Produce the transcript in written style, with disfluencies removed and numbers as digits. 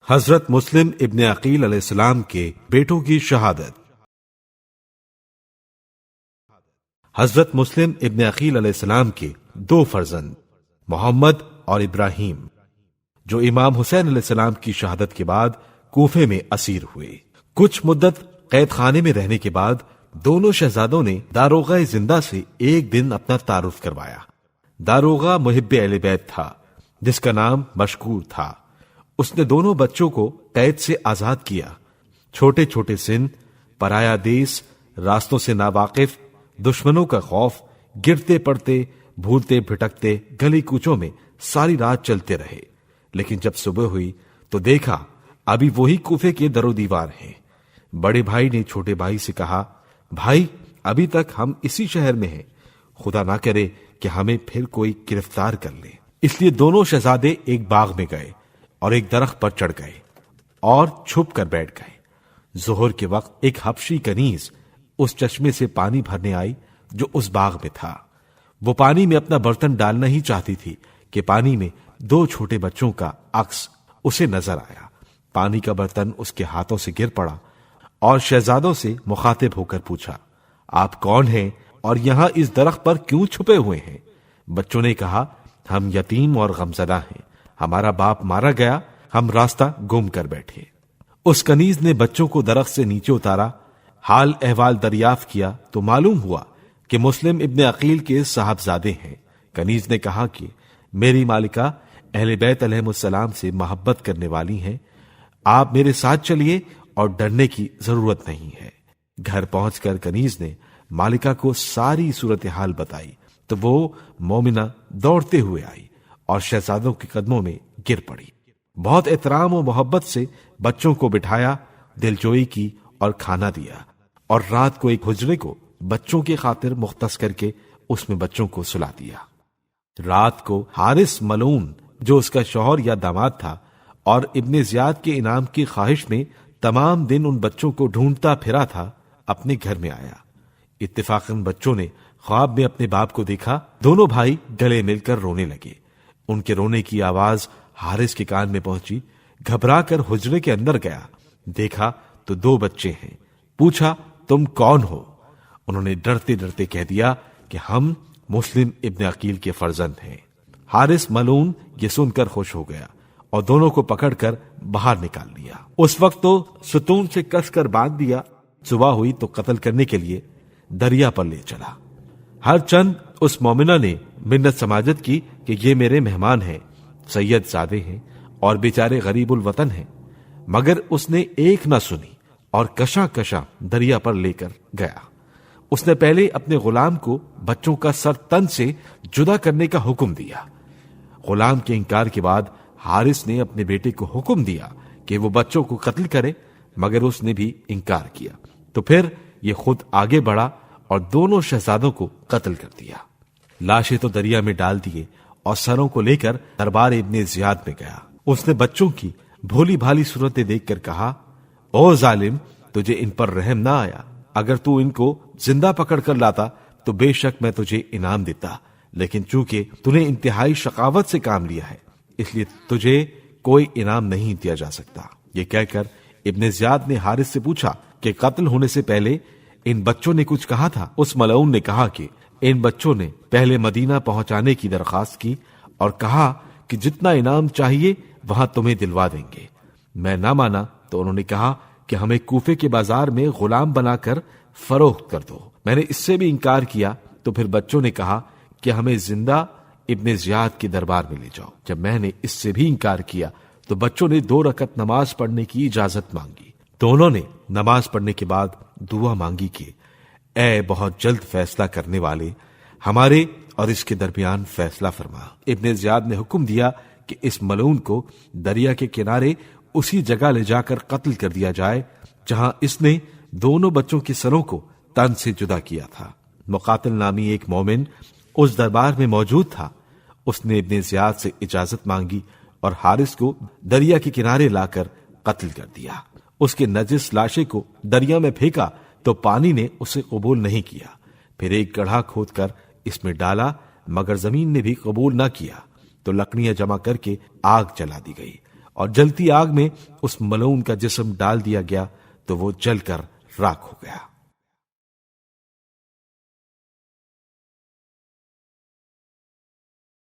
حضرت مسلم ابن عقیل علیہ السلام کے بیٹوں کی شہادت۔ حضرت مسلم ابن عقیل علیہ السلام کے دو فرزند محمد اور ابراہیم، جو امام حسین علیہ السلام کی شہادت کے بعد کوفے میں اسیر ہوئے۔ کچھ مدت قید خانے میں رہنے کے بعد دونوں شہزادوں نے داروغہ زندہ سے ایک دن اپنا تعارف کروایا۔ داروغہ محب اہل بیت تھا جس کا نام مشکور تھا۔ اس نے دونوں بچوں کو قید سے آزاد کیا۔ چھوٹے چھوٹے سن، پرایا دیس، راستوں سے ناواقف، دشمنوں کا خوف، گرتے پڑتے، بھولتے بھٹکتے گلی کوچوں میں ساری رات چلتے رہے۔ لیکن جب صبح ہوئی تو دیکھا ابھی وہی کوفے کے در و دیوار ہیں۔ بڑے بھائی نے چھوٹے بھائی سے کہا، بھائی ابھی تک ہم اسی شہر میں ہیں، خدا نہ کرے کہ ہمیں پھر کوئی گرفتار کر لے۔ اس لیے دونوں شہزادے ایک باغ میں گئے اور ایک درخت پر چڑھ گئے اور چھپ کر بیٹھ گئے۔ ظہر کے وقت ایک حبشی کنیز اس چشمے سے پانی بھرنے آئی جو اس باغ میں تھا۔ وہ پانی میں اپنا برتن ڈالنا ہی چاہتی تھی کہ پانی میں دو چھوٹے بچوں کا عکس اسے نظر آیا۔ پانی کا برتن اس کے ہاتھوں سے گر پڑا اور شہزادوں سے مخاطب ہو کر پوچھا، آپ کون ہیں اور یہاں اس درخت پر کیوں چھپے ہوئے ہیں؟ بچوں نے کہا، ہم یتیم اور غمزدہ ہیں، ہمارا باپ مارا گیا، ہم راستہ گم کر بیٹھے۔ اس کنیز نے بچوں کو درخت سے نیچے اتارا، حال احوال دریافت کیا تو معلوم ہوا کہ مسلم ابن عقیل کے صاحبزادے ہیں۔ کنیز نے کہا کہ میری مالکہ اہل بیت علیہم السلام سے محبت کرنے والی ہیں، آپ میرے ساتھ چلیے اور ڈرنے کی ضرورت نہیں ہے۔ گھر پہنچ کر کنیز نے مالکہ کو ساری صورتحال بتائی تو وہ مومنہ دوڑتے ہوئے آئی اور شہزادوں کے قدموں میں گر پڑی۔ بہت احترام و محبت سے بچوں کو بٹھایا، دلجوئی کی اور کھانا دیا، اور رات کو ایک حجرے کو بچوں کی خاطر مختص کر کے اس میں بچوں کو سلا دیا۔ رات کو حارث ملعون جو اس کا شوہر یا داماد تھا اور ابن زیاد کے انعام کی خواہش میں تمام دن ان بچوں کو ڈھونڈتا پھرا تھا، اپنے گھر میں آیا۔ اتفاقاً بچوں نے خواب میں اپنے باپ کو دیکھا۔ دونوں بھائی گلے مل کر رونے لگے۔ ان کے رونے کی آواز حارث کے کان میں پہنچی۔ گھبرا کر حجرے کے اندر گیا، دیکھا تو دو بچے ہیں۔ پوچھا، تم کون ہو؟ انہوں نے ڈرتے ڈرتے کہہ دیا کہ ہم مسلم ابن عقیل کے فرزند ہیں۔ حارث ملعون یہ سن کر خوش ہو گیا اور دونوں کو پکڑ کر باہر نکال لیا۔ اس وقت تو ستون سے کس کر باندھ دیا۔ صبح ہوئی تو قتل کرنے کے لیے دریا پر لے چلا۔ ہر چند اس مومنہ نے منت سماجت کی کہ یہ میرے مہمان ہیں، سید زادے ہیں اور بیچارے غریب الوطن ہیں، مگر اس نے ایک نہ سنی اور کشاں کشاں دریا پر لے کر گیا۔ اس نے پہلے اپنے غلام کو بچوں کا سر تن سے جدا کرنے کا حکم دیا۔ غلام کے انکار کے بعد حارث نے اپنے بیٹے کو حکم دیا کہ وہ بچوں کو قتل کرے، مگر اس نے بھی انکار کیا۔ تو پھر یہ خود آگے بڑھا اور دونوں شہزادوں کو قتل کر دیا۔ لاشیں تو دریا میں ڈال دیے اور سروں کو لے کر دربار ابن زیاد میں گیا۔ اس نے بچوں کی بھولی بھالی صورتیں دیکھ کر کہا، او ظالم، تجھے ان پر رحم نہ آیا؟ اگر تو ان کو زندہ پکڑ کر لاتا تو بے شک میں تجھے انعام دیتا، لیکن چونکہ تو نے انتہائی شقاوت سے کام لیا ہے اس لیے تجھے کوئی انعام نہیں دیا جا سکتا۔ یہ کہہ کر ابن زیاد نے حارث سے پوچھا کہ قتل ہونے سے پہلے ان بچوں نے کچھ کہا تھا؟ اس ملعون نے کہا کہ ان بچوں نے پہلے مدینہ پہنچانے کی درخواست کی اور کہا کہ جتنا انعام چاہیے وہاں تمہیں دلوا دیں گے۔ میں نہ مانا تو انہوں نے کہا کہ ہمیں کوفے کے بازار میں غلام بنا کر فروخت کر دو۔ میں نے اس سے بھی انکار کیا تو پھر بچوں نے کہا کہ ہمیں زندہ ابن زیاد کے دربار میں لے جاؤ۔ جب میں نے اس سے بھی انکار کیا تو بچوں نے 2 رکعت نماز پڑھنے کی اجازت مانگی۔ دونوں نے نماز پڑھنے کے بعد دعا مانگی کہ اے بہت جلد فیصلہ کرنے والے، ہمارے اور اس کے درمیان فیصلہ فرما۔ ابن زیاد نے حکم دیا کہ اس ملعون کو دریا کے کنارے اسی جگہ لے جا کر قتل کر دیا جائے جہاں اس نے دونوں بچوں کے سروں کو تن سے جدا کیا تھا۔ مقاتل نامی ایک مومن اس دربار میں موجود تھا۔ اس نے ابن زیاد سے اجازت مانگی اور حارث کو دریا کے کنارے لا کر قتل کر دیا۔ اس کے نجس لاشے کو دریا میں پھینکا تو پانی نے اسے قبول نہیں کیا۔ پھر ایک گڑھا کھود کر اس میں ڈالا، مگر زمین نے بھی قبول نہ کیا تو لکڑیاں جمع کر کے آگ جلا دی گئی اور جلتی آگ میں اس ملعون کا جسم ڈال دیا گیا تو وہ جل کر راکھ ہو گیا۔